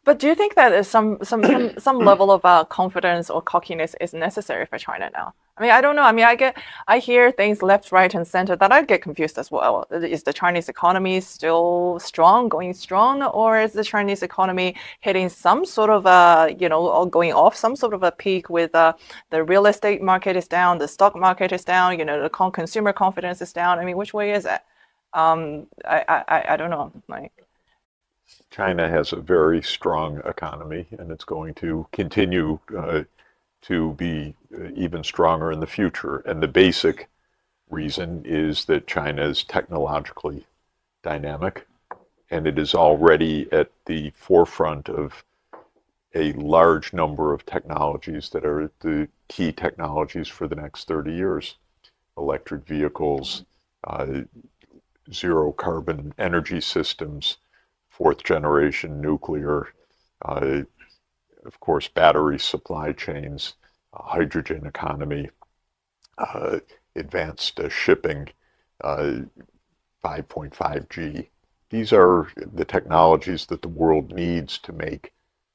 But do you think that is some level of confidence or cockiness is necessary for China now? I mean, I don't know. I mean, I hear things left, right, and center that I get confused as well. Is the Chinese economy still strong, going strong, or is the Chinese economy hitting some sort of or going off some sort of a peak with the real estate market is down, the stock market is down, the consumer confidence is down. I mean, which way is it? I don't know. Like, China has a very strong economy, and it's going to continue to be even stronger in the future. And the basic reason is that China is technologically dynamic, and it is already at the forefront of a large number of technologies that are the key technologies for the next 30 years. Electric vehicles, uh, zero carbon energy systems, fourth generation nuclear, uh, of course, battery supply chains, hydrogen economy, uh, advanced shipping, uh, 5.5G. These are the technologies that the world needs to make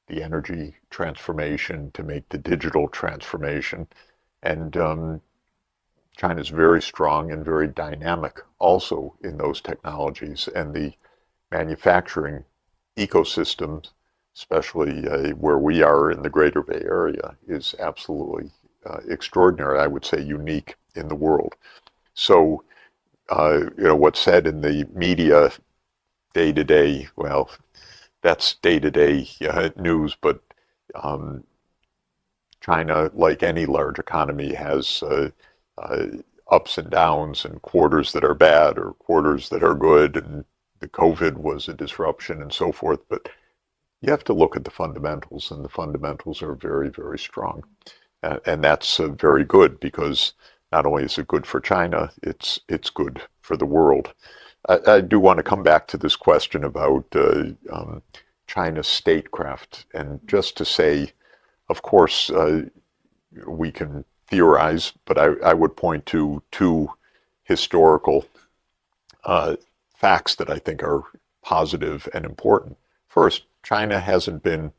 the energy transformation, to make the digital transformation. And China is very strong and very dynamic also in those technologies. And the manufacturing ecosystem, especially where we are in the Greater Bay Area, is absolutely extraordinary. I would say unique in the world. So, what's said in the media day to day, well, that's day to day news, but um, China, like any large economy, has uh, ups and downs and quarters that are bad or quarters that are good, and the COVID was a disruption and so forth. But you have to look at the fundamentals, and the fundamentals are very, very strong. And that's very good because not only is it good for China, it's good for the world. I do want to come back to this question about China's statecraft, and just to say, of course, we can theorize, but I would point to two historical uh, facts that I think are positive and important. First, China hasn't been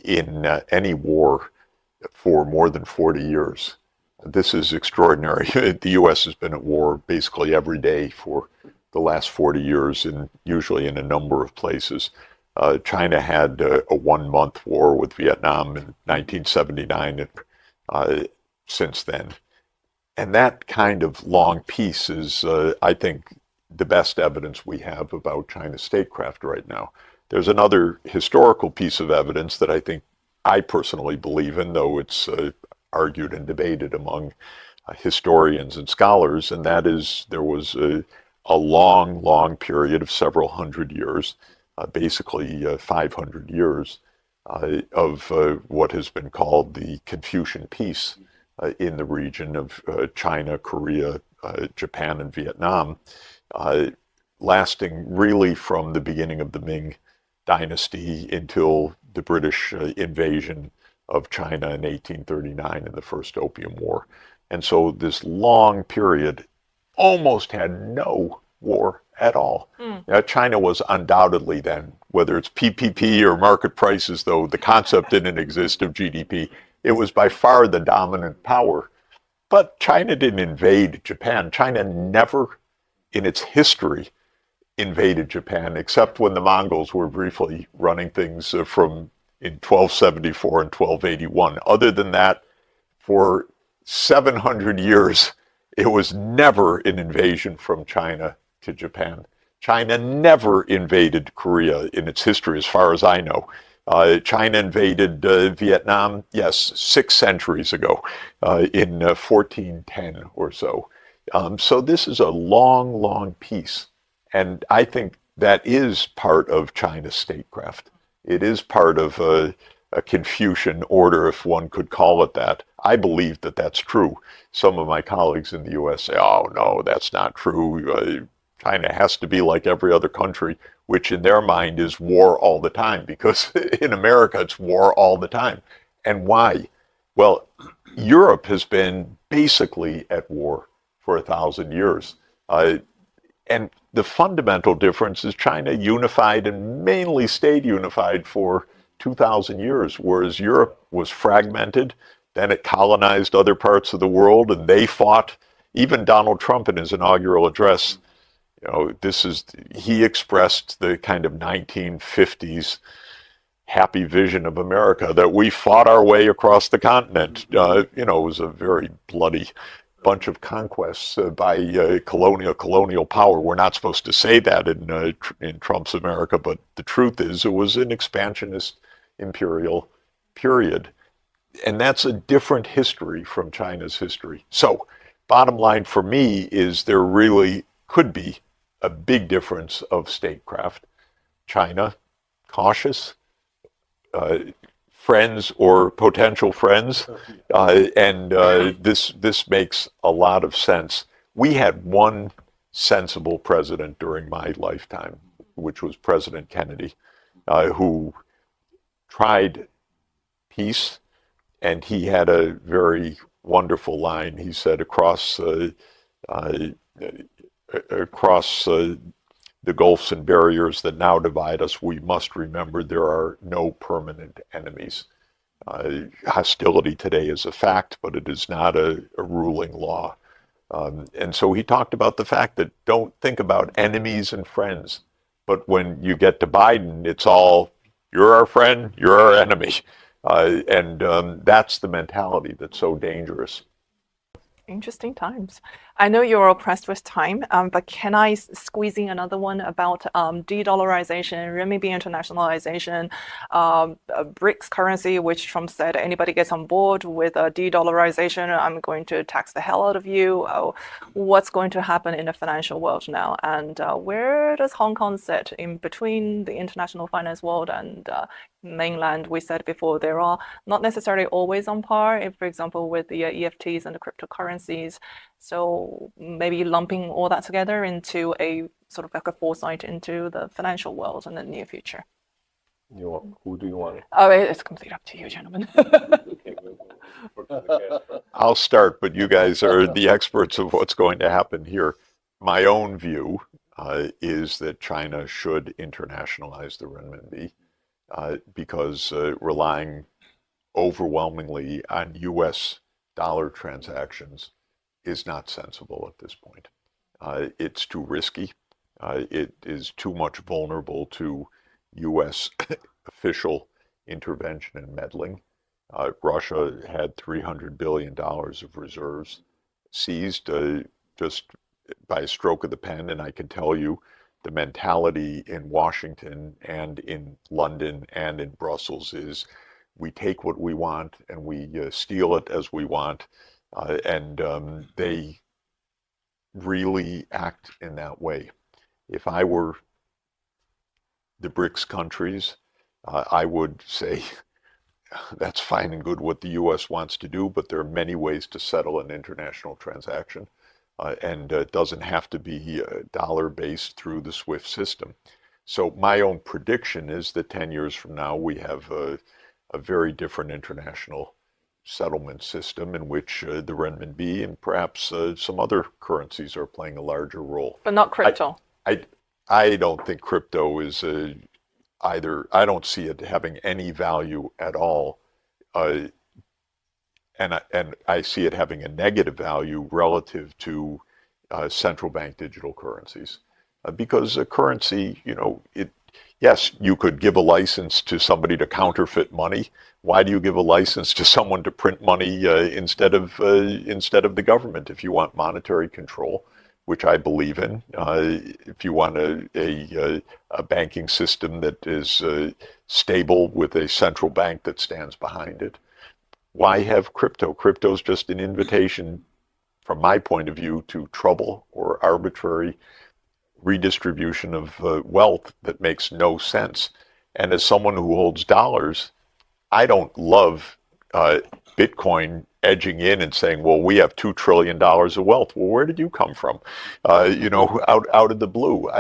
in any war for more than 40 years. This is extraordinary. The U.S. has been at war basically every day for the last 40 years, and usually in a number of places. China had a 1 month war with Vietnam in 1979, and since then. And that kind of long peace is, I think, the best evidence we have about China's statecraft right now. There's another historical piece of evidence that I personally believe in, though it's argued and debated among historians and scholars, and that is there was a long, long period of several hundred years, basically 500 years, of what has been called the Confucian peace in the region of China, Korea, Japan, and Vietnam, uh, lasting really from the beginning of the Ming Dynasty until the British invasion of China in 1839 in the First Opium War. And so this long period almost had no war at all. mm, Now, China was undoubtedly then, whether it's PPP or market prices, though the concept didn't exist of GDP, it was by far the dominant power. But China didn't invade Japan. China never in its history invaded Japan, except when the Mongols were briefly running things from in 1274 and 1281. Other than that, for 700 years, it was never an invasion from China to Japan. China never invaded Korea in its history, as far as I know. China invaded Vietnam, yes, 6 centuries ago, in 1410 or so. So this is a long, long peace. And I think that is part of China's statecraft. It is part of a Confucian order, if one could call it that. I believe that that's true. Some of my colleagues in the U.S. say, oh, no, that's not true. China has to be like every other country, which in their mind is war all the time, because in America it's war all the time. And why? Well, Europe has been basically at war for 1,000 years. Uh, And the fundamental difference is China unified and mainly stayed unified for 2,000 years, whereas Europe was fragmented. Then it colonized other parts of the world, and they fought. Even Donald Trump in his inaugural address, he expressed the kind of 1950s happy vision of America, that we fought our way across the continent. It was a very bloody bunch of conquests by colonial power. We're not supposed to say that in Trump's America, but the truth is it was an expansionist imperial period. And that's a different history from China's history. So bottom line for me is there really could be a big difference of statecraft. China, cautious, friends or potential friends, and this makes a lot of sense. We had one sensible president during my lifetime, which was President Kennedy, who tried peace, and he had a very wonderful line. He said, across the gulfs and barriers that now divide us, we must remember there are no permanent enemies. Hostility today is a fact, but it is not a ruling law. And so he talked about the fact that don't think about enemies and friends, but when you get to Biden, it's all, you're our friend, you're our enemy. And that's the mentality that's so dangerous. Interesting times. I know you're all pressed with time, but can I squeeze in another one about de-dollarization, renminbi internationalization, BRICS currency, which Trump said anybody gets on board with de-dollarization, I'm going to tax the hell out of you. What's going to happen in the financial world now? And where does Hong Kong sit in between the international finance world and mainland? We said before, there are not necessarily always on par, if, for example, with the EFTs and the cryptocurrencies. So maybe lumping all that together into a sort of like a foresight into the financial world in the near future. Who do you want? Oh, it's completely up to you, gentlemen. I'll start, but you guys are the experts of what's going to happen here. My own view is that China should internationalize the renminbi because relying overwhelmingly on U.S. dollar transactions is not sensible at this point. It's too risky. It is too much vulnerable to U.S. official intervention and meddling. Russia had $300 billion of reserves seized just by a stroke of the pen, and I can tell you the mentality in Washington and in London and in Brussels is we take what we want and we steal it as we want. And they really act in that way. If I were the BRICS countries, I would say that's fine and good what the U.S. wants to do, but there are many ways to settle an international transaction, and it doesn't have to be dollar-based through the SWIFT system. So my own prediction is that 10 years from now, we have a very different international settlement system in which the renminbi and perhaps some other currencies are playing a larger role. But not crypto. I don't think crypto is either. I don't see it having any value at all, and I see it having a negative value relative to central bank digital currencies, because a currency, yes, you could give a license to somebody to counterfeit money. Why do you give a license to someone to print money instead of the government? If you want monetary control, which I believe in, if you want a banking system that is stable with a central bank that stands behind it, why have crypto? Crypto is just an invitation, from my point of view, to trouble or arbitrary redistribution of wealth that makes no sense. And as someone who holds dollars, I don't love Bitcoin edging in and saying, well, we have $2 trillion of wealth. Well, where did you come from? Out of the blue.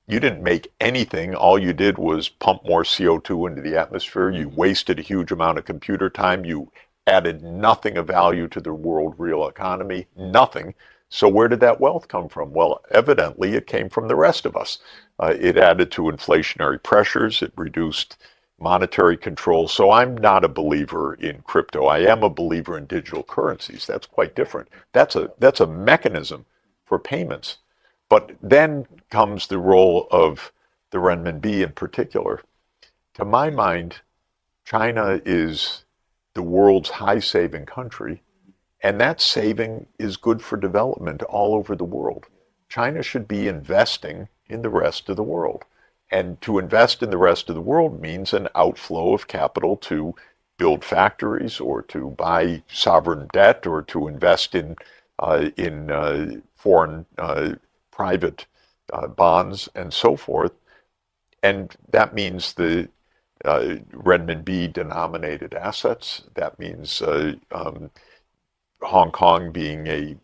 You didn't make anything. All you did was pump more CO2 into the atmosphere. You wasted a huge amount of computer time. You added nothing of value to the world real economy, nothing. So where did that wealth come from? Well, evidently it came from the rest of us. It added to inflationary pressures. It reduced monetary control. So I'm not a believer in crypto. I am a believer in digital currencies. That's quite different. That's a mechanism for payments. But then comes the role of the renminbi in particular. To my mind, China is the world's high saving country, and that saving is good for development all over the world. China should be investing in the rest of the world. And to invest in the rest of the world means an outflow of capital to build factories or to buy sovereign debt or to invest in foreign private bonds and so forth. And that means the renminbi denominated assets. That means Hong Kong being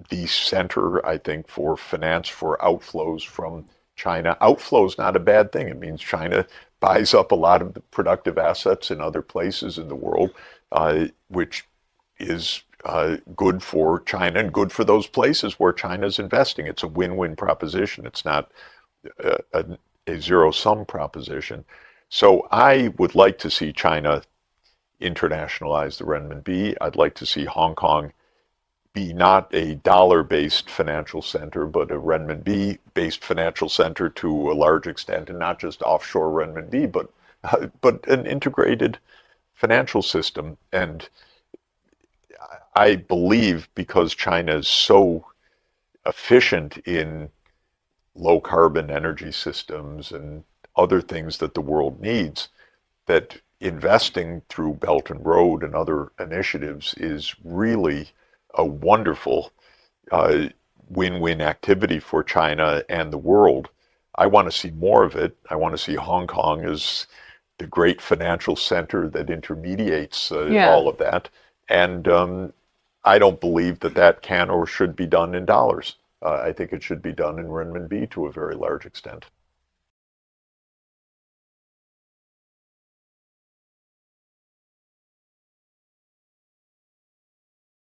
the center, I think, for finance for outflows from China. Outflow is not a bad thing. It means China buys up a lot of the productive assets in other places in the world, which is good for China and good for those places where China is investing. It's a win-win proposition. It's not a zero-sum proposition. So I would like to see China internationalize the renminbi. I'd like to see Hong Kong be not a dollar-based financial center, but a renminbi-based financial center to a large extent, and not just offshore renminbi, but an integrated financial system. And I believe because China is so efficient in low-carbon energy systems and other things that the world needs, that investing through Belt and Road and other initiatives is really a wonderful win-win activity for China and the world. I want to see more of it. I want to see Hong Kong as the great financial center that intermediates all of that. And I don't believe that that can or should be done in dollars. I think it should be done in renminbi to a very large extent.